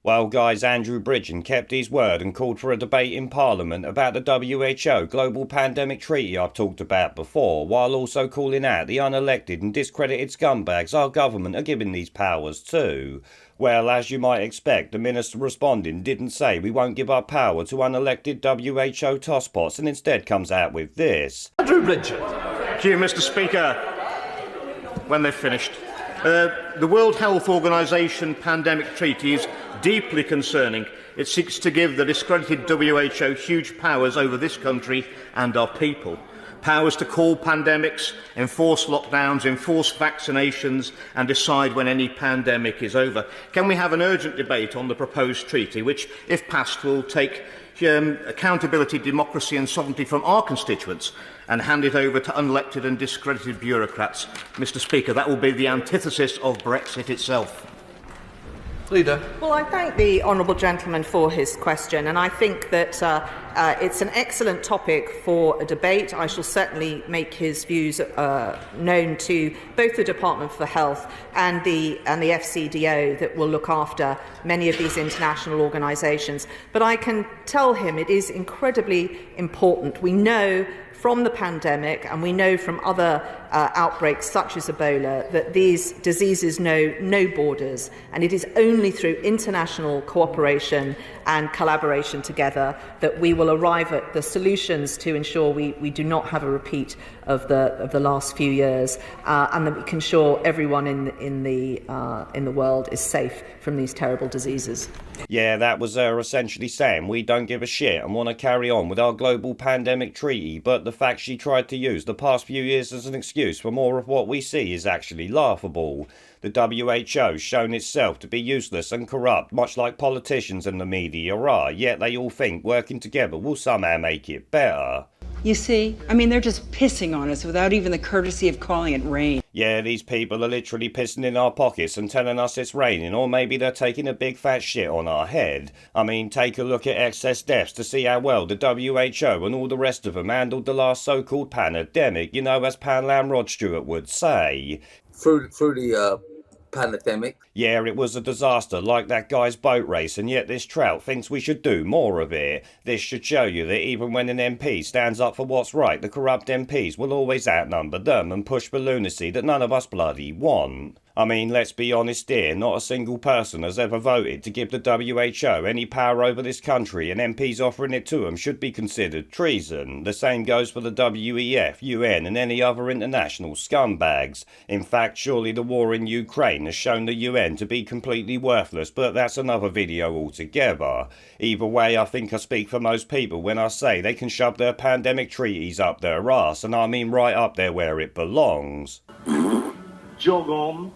Well, guys, Andrew Bridgen kept his word and called for a debate in Parliament about the WHO Global Pandemic Treaty I've talked about before, while also calling out the unelected and discredited scumbags our government are giving these powers to. Well, as you might expect, the minister responding didn't say we won't give our power to unelected WHO tosspots and instead comes out with this. Andrew Bridgen. Thank you, Mr. Speaker. When they've finished. The World Health Organization Pandemic Treaty is deeply concerning. It seeks to give the discredited WHO huge powers over this country and our people. Powers to call pandemics, enforce lockdowns, enforce vaccinations and decide when any pandemic is over. Can we have an urgent debate on the proposed treaty, which, if passed, will take accountability, democracy and sovereignty from our constituents and hand it over to unelected and discredited bureaucrats? Mr. Speaker, that will be the antithesis of Brexit itself. Leader. Well, I thank the honourable gentleman for his question, and I think that it's an excellent topic for a debate. I shall certainly make his views known to both the Department for Health and the FCDO that will look after many of these international organisations. But I can tell him it is incredibly important. We know from the pandemic, and we know from other outbreaks such as Ebola, that these diseases know no borders, and it is only through international cooperation and collaboration together that we will arrive at the solutions to ensure we do not have a repeat of the last few years, and that we can ensure everyone in the world is safe from these terrible diseases. Yeah, that was essentially saying we don't give a shit and want to carry on with our global pandemic treaty, but the fact she tried to use the past few years as an excuse for more of what we see is actually laughable. The WHO's shown itself to be useless and corrupt, much like politicians and the media are, yet they all think working together will somehow make it better. You see? I mean, they're just pissing on us without even the courtesy of calling it rain. Yeah, these people are literally pissing in our pockets and telling us it's raining, or maybe they're taking a big fat shit on our head. I mean, take a look at excess deaths to see how well the WHO and all the rest of them handled the last so-called pandemic, you know, as Panlam Rod Stewart would say. Through the pandemic. Yeah, it was a disaster, like that guy's boat race, and yet this trout thinks we should do more of it. This should show you that even when an MP stands up for what's right, the corrupt MPs will always outnumber them and push for lunacy that none of us bloody want. I mean, let's be honest here, not a single person has ever voted to give the WHO any power over this country, and MPs offering it to them should be considered treason. The same goes for the WEF, UN and any other international scumbags. In fact, surely the war in Ukraine has shown the UN to be completely worthless, but that's another video altogether. Either way, I think I speak for most people when I say they can shove their pandemic treaties up their arse, and I mean right up there where it belongs. Jog on.